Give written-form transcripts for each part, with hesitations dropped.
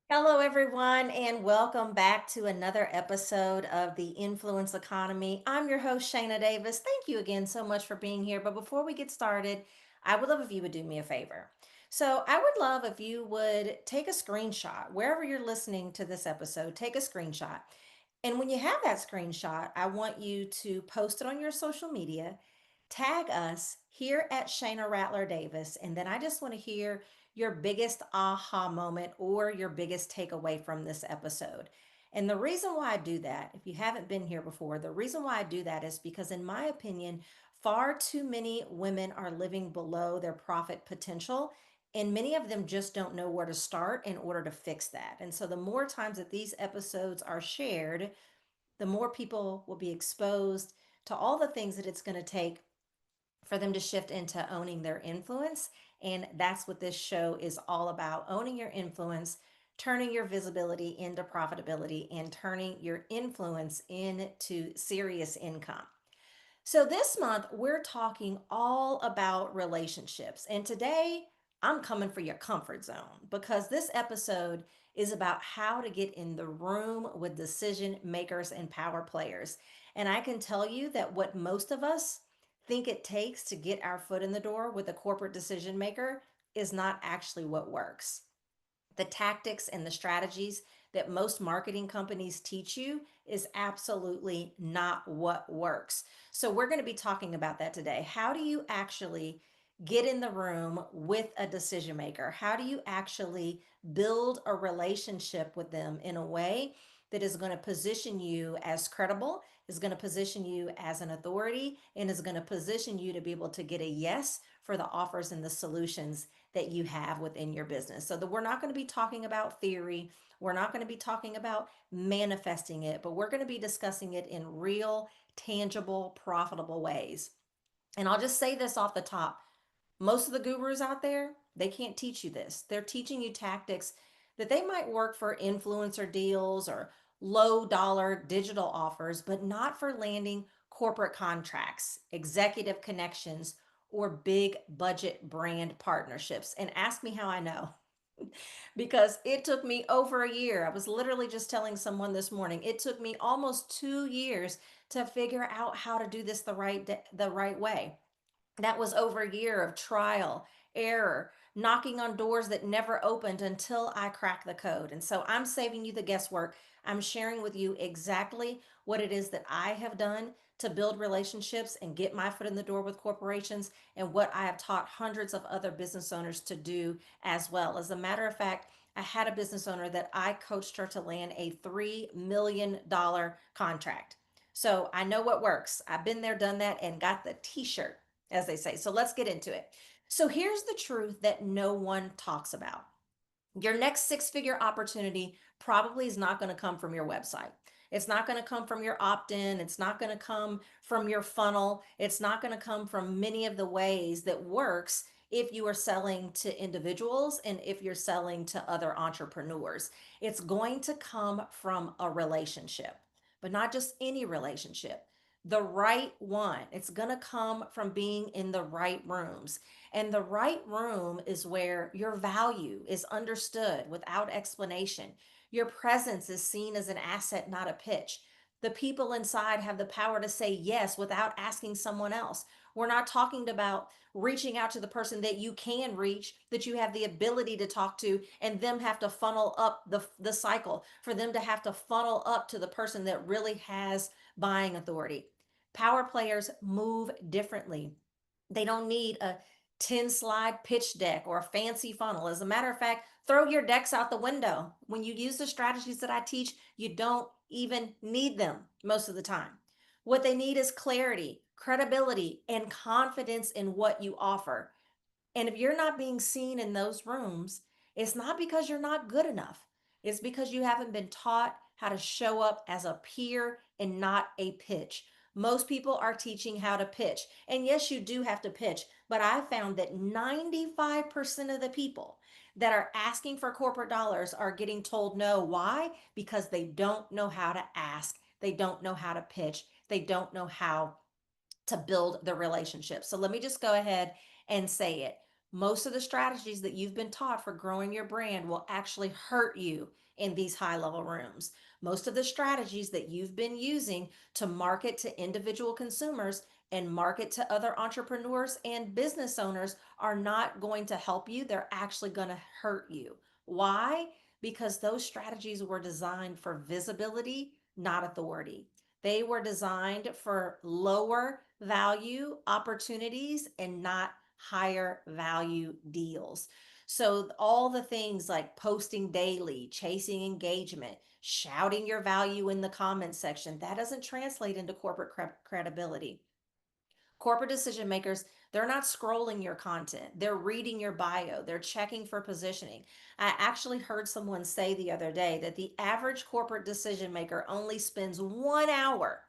Hello, everyone, and welcome back to another episode of the Influence Economy. I'm your host, Shayna Davis. Thank you again so much for being here. But before we get started, I would love if you would do me a favor. So, I would love if you would take a screenshot wherever you're listening to this episode, take a screenshot. And when you have that screenshot, I want you to post it on your social media, tag us here at Shayna Rattler Davis, and then I just want to hear your biggest aha moment or your biggest takeaway from this episode. And the reason why I do that, if you haven't been here before, the reason why I do that is because, in my opinion, far too many women are living below their profit potential. And many of them just don't know where to start in order to fix that. And so, the more times that these episodes are shared, the more people will be exposed to all the things that it's going to take for them to shift into owning their influence. And that's what this show is all about: owning your influence, turning your visibility into profitability, and turning your influence into serious income. So, this month, we're talking all about relationships. And today, I'm coming for your comfort zone because this episode is about how to get in the room with decision makers and power players. And I can tell you that what most of us think it takes to get our foot in the door with a corporate decision maker is not actually what works. The tactics and the strategies that most marketing companies teach you is absolutely not what works. So, we're going to be talking about that today. How do you actually get in the room with a decision maker? How do you actually build a relationship with them in a way that is going to position you as credible, is going to position you as an authority, and is going to position you to be able to get a yes for the offers and the solutions that you have within your business? So that we're not going to be talking about theory, we're not going to be talking about manifesting it, but we're going to be discussing it in real, tangible, profitable ways. And I'll just say this off the top: most of the gurus out there, they can't teach you this. They're teaching you tactics that they might work for influencer deals or low dollar digital offers, but not for landing corporate contracts, executive connections, or big budget brand partnerships. And ask me how I know. Because it took me over a year. I was literally just telling someone this morning, it took me almost 2 years to figure out how to do this the right way. That was over a year of trial, error, knocking on doors that never opened until I cracked the code. And so I'm saving you the guesswork. I'm sharing with you exactly what it is that I have done to build relationships and get my foot in the door with corporations, and what I have taught hundreds of other business owners to do as well. As a matter of fact, I had a business owner that I coached her to land a $3 million contract. So I know what works. I've been there, done that, and got the t shirt, as they say. So let's get into it. So here's the truth that no one talks about: your next six-figure opportunity probably is not going to come from your website. It's not going to come from your opt in. It's not going to come from your funnel. It's not going to come from many of the ways that works if you are selling to individuals and if you're selling to other entrepreneurs. It's going to come from a relationship, but not just any relationship, the right one. It's going to come from being in the right rooms. And the right room is where your value is understood without explanation. Your presence is seen as an asset, not a pitch. The people inside have the power to say yes without asking someone else. We're not talking about reaching out to the person that you can reach, that you have the ability to talk to, and them have to funnel up the cycle, for them to have to funnel up to the person that really has buying authority. Power players move differently. They don't need a 10 slide pitch deck or a fancy funnel. As a matter of fact, throw your decks out the window. When you use the strategies that I teach, you don't even need them most of the time. What they need is clarity, credibility, and confidence in what you offer. And if you're not being seen in those rooms, it's not because you're not good enough. It's because you haven't been taught how to show up as a peer and not a pitch. Most people are teaching how to pitch. And yes, you do have to pitch, but I found that 95% of the people that are asking for corporate dollars are getting told no. Why? Because they don't know how to ask. They don't know how to pitch. They don't know how to build the relationship. So let me just go ahead and say it. Most of the strategies that you've been taught for growing your brand will actually hurt you in these high level rooms. Most of the strategies that you've been using to market to individual consumers and market to other entrepreneurs and business owners are not going to help you. They're actually going to hurt you. Why? Because those strategies were designed for visibility, not authority. They were designed for lower value opportunities and not higher value deals. So, all the things like posting daily, chasing engagement, shouting your value in the comments section, that doesn't translate into corporate credibility. Corporate decision makers, they're not scrolling your content. They're reading your bio. They're checking for positioning. I actually heard someone say the other day that the average corporate decision maker only spends 1 hour,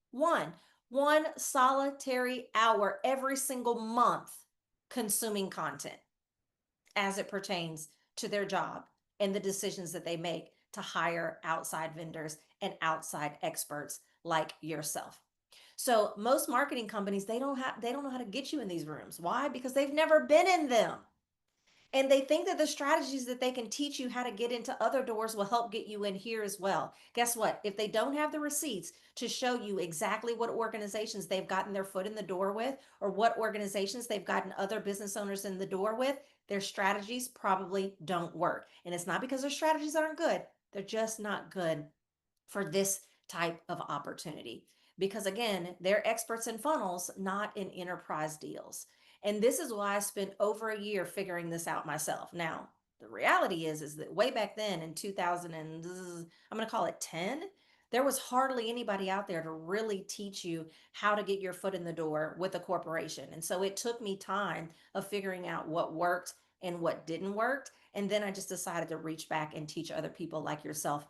one, one solitary hour every single month consuming content as it pertains to their job and the decisions that they make to hire outside vendors and outside experts like yourself. So most marketing companies, they don't know how to get you in these rooms. Why? Because they've never been in them. And they think that the strategies that they can teach you how to get into other doors will help get you in here as well. Guess what? If they don't have the receipts to show you exactly what organizations they've gotten their foot in the door with, or what organizations they've gotten other business owners in the door with, their strategies probably don't work. And it's not because their strategies aren't good, they're just not good for this type of opportunity. Because again, they're experts in funnels, not in enterprise deals. And this is why I spent over a year figuring this out myself. Now, the reality is that way back then in 2000 and I'm going to call it 10, there was hardly anybody out there to really teach you how to get your foot in the door with a corporation. And so it took me time of figuring out what worked and what didn't work. And then I just decided to reach back and teach other people like yourself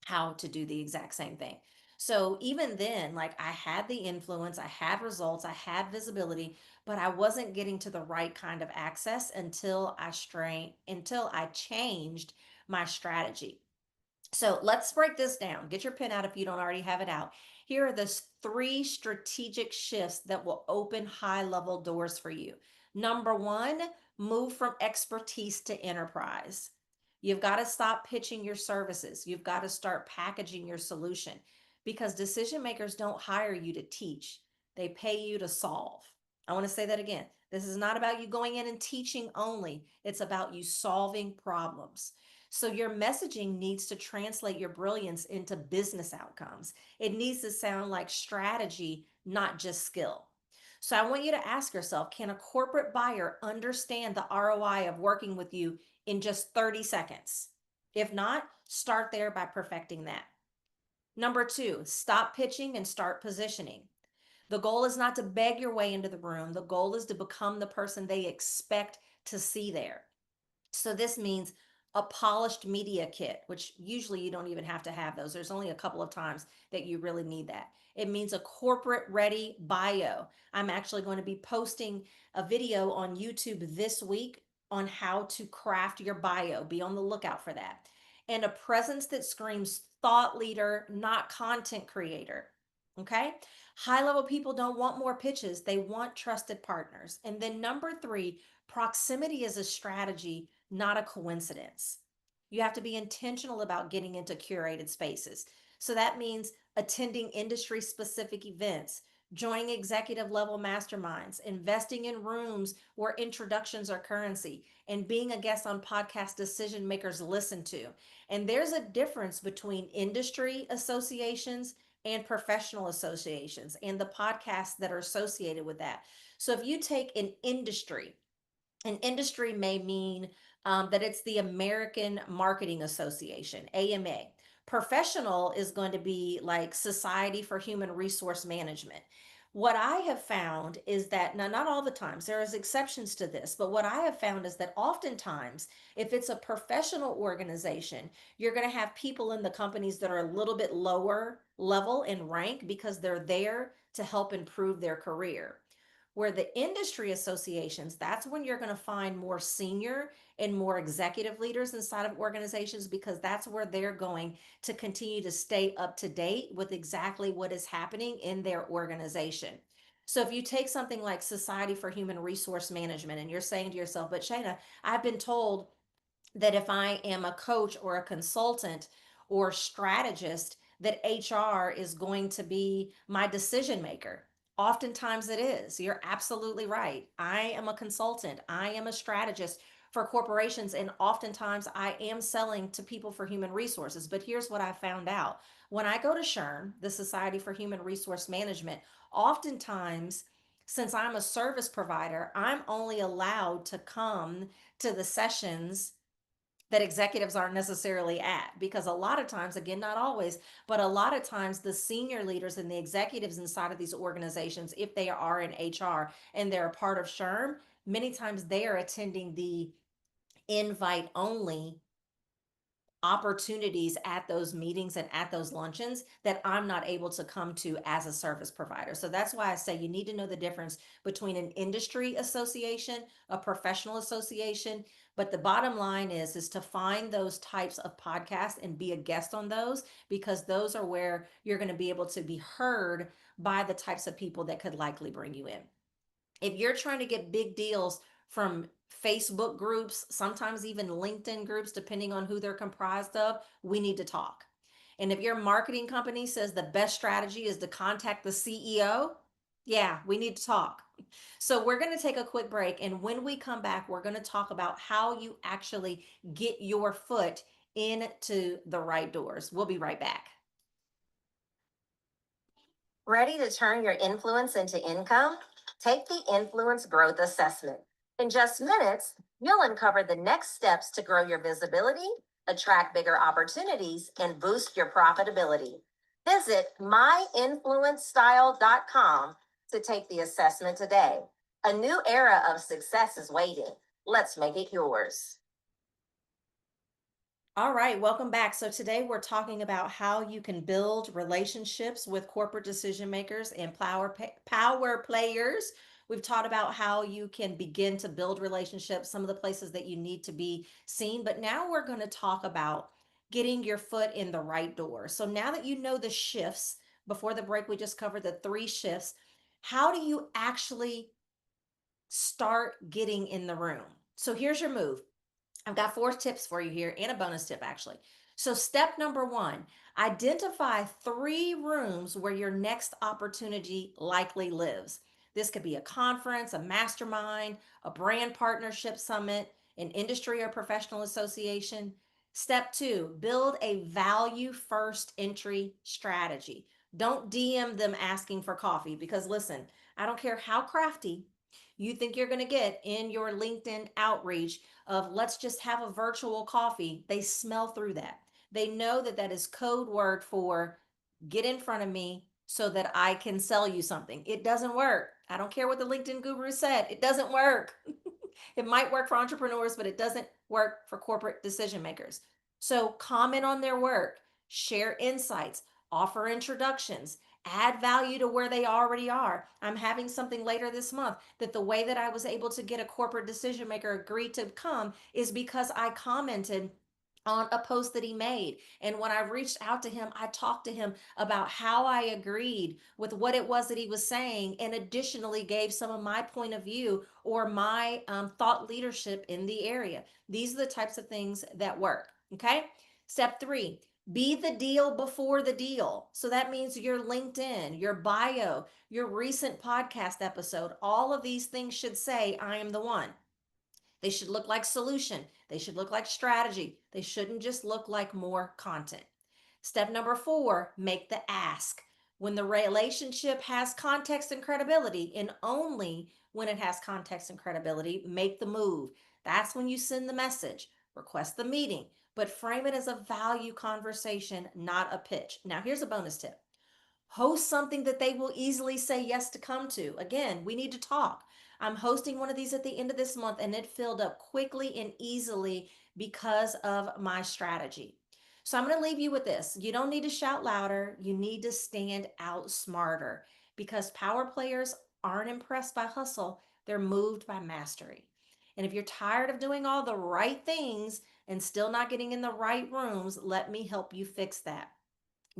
how to do the exact same thing. So even then, like I had the influence, I had results, I had visibility, but I wasn't getting to the right kind of access until I changed my strategy. So let's break this down. Get your pen out if you don't already have it out. Here are the three strategic shifts that will open high level doors for you. Number one, move from expertise to enterprise. You've got to stop pitching your services. You've got to start packaging your solution because decision makers don't hire you to teach, they pay you to solve. I want to say that again. This is not about you going in and teaching only, it's about you solving problems. So your messaging needs to translate your brilliance into business outcomes. It needs to sound like strategy, not just skill. So I want you to ask yourself, can a corporate buyer understand the ROI of working with you in just 30 seconds? If not, start there by perfecting that. Number two, stop pitching and start positioning. The goal is not to beg your way into the room. The goal is to become the person they expect to see there. So this means a polished media kit, which usually you don't even have to have those. There's only a couple of times that you really need that. It means a corporate ready bio. I'm actually going to be posting a video on YouTube this week on how to craft your bio. Be on the lookout for that. And a presence that screams thought leader, not content creator. Okay. High level people don't want more pitches, they want trusted partners. And then number three, proximity is a strategy, not a coincidence. You have to be intentional about getting into curated spaces. So that means attending industry specific events, joining executive level masterminds, investing in rooms where introductions are currency, and being a guest on podcast decision makers listen to. And there's a difference between industry associations and professional associations and the podcasts that are associated with that. So if you take an industry may mean that it's the American Marketing Association, AMA. Professional is going to be like Society for Human Resource Management. What I have found is that, now, not all the times, there is exceptions to this, but what I have found is that oftentimes, if it's a professional organization, you're going to have people in the companies that are a little bit lower level in rank because they're there to help improve their career. Where the industry associations, that's when you're going to find more senior and more executive leaders inside of organizations because that's where they're going to continue to stay up to date with exactly what is happening in their organization. So if you take something like Society for Human Resource Management and you're saying to yourself, but Shayna, I've been told that if I am a coach or a consultant or strategist, that HR is going to be my decision maker. Oftentimes it is. You're absolutely right. I am a consultant, I am a strategist for corporations, and oftentimes I am selling to people for human resources. But here's what I found out when I go to SHRM, the Society for Human Resource Management, oftentimes, since I'm a service provider, I'm only allowed to come to the sessions that executives aren't necessarily at, because a lot of times, again, not always, but a lot of times the senior leaders and the executives inside of these organizations, if they are in HR and they're a part of SHRM, many times they are attending the invite only opportunities at those meetings and at those luncheons that I'm not able to come to as a service provider. So that's why I say you need to know the difference between an industry association, a professional association, but the bottom line is to find those types of podcasts and be a guest on those, because those are where you're going to be able to be heard by the types of people that could likely bring you in. If you're trying to get big deals from Facebook groups, sometimes even LinkedIn groups, depending on who they're comprised of, we need to talk. And if your marketing company says the best strategy is to contact the CEO, yeah, we need to talk. So we're going to take a quick break. And when we come back, we're going to talk about how you actually get your foot into the right doors. We'll be right back. Ready to turn your influence into income? Take the Influence Growth Assessment. In just minutes, you'll uncover the next steps to grow your visibility, attract bigger opportunities, and boost your profitability. Visit myinfluencestyle.com to take the assessment today. A new era of success is waiting. Let's make it yours. All right, welcome back. So today we're talking about how you can build relationships with corporate decision makers and power players. We've taught about how you can begin to build relationships, some of the places that you need to be seen, but now we're going to talk about getting your foot in the right door. So now that you know the shifts, before the break we just covered the 3 shifts. How do you actually start getting in the room? So here's your move. I've got 4 tips for you here and a bonus tip, actually. So, step number 1, identify 3 rooms where your next opportunity likely lives. This could be a conference, a mastermind, a brand partnership summit, an industry or professional association. Step 2, build a value first entry strategy. Don't DM them asking for coffee, because listen, I don't care how crafty you think you're going to get in your LinkedIn outreach of let's just have a virtual coffee. They smell through that. They know that that is code word for get in front of me so that I can sell you something. It doesn't work. I don't care what the LinkedIn guru said. It doesn't work. It might work for entrepreneurs, but it doesn't work for corporate decision makers. So comment on their work, share insights, offer introductions, add value to where they already are. I'm having something later this month that the way that I was able to get a corporate decision maker agree to come is because I commented on a post that he made. And when I reached out to him, I talked to him about how I agreed with what it was that he was saying, and additionally gave some of my point of view or my thought leadership in the area. These are the types of things that work. Okay. Step 3, be the deal before the deal. So that means your LinkedIn, your bio, your recent podcast episode, all of these things should say, I am the one. They should look like solution. They should look like strategy. They shouldn't just look like more content. Step number 4, make the ask. When the relationship has context and credibility, and only when it has context and credibility, make the move. That's when you send the message, request the meeting, but frame it as a value conversation, not a pitch. Now, here's a bonus tip. Host something that they will easily say yes to come to. Again, we need to talk. I'm hosting one of these at the end of this month, and it filled up quickly and easily because of my strategy. So I'm going to leave you with this. You don't need to shout louder. You need to stand out smarter, because power players aren't impressed by hustle. They're moved by mastery. And if you're tired of doing all the right things and still not getting in the right rooms, let me help you fix that.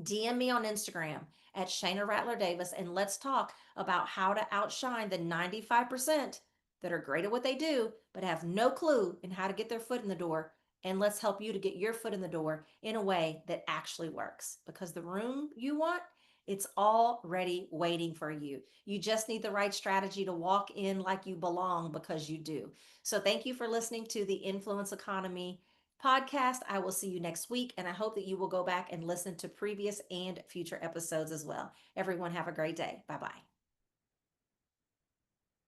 DM me on Instagram at Shayna Rattler Davis, and let's talk about how to outshine the 95% that are great at what they do, but have no clue in how to get their foot in the door. And let's help you to get your foot in the door in a way that actually works, because the room you want, it's already waiting for you. You just need the right strategy to walk in like you belong, because you do. So thank you for listening to the Influence Economy podcast. I will see you next week, and I hope that you will go back and listen to previous and future episodes as well. Everyone, have a great day. Bye bye.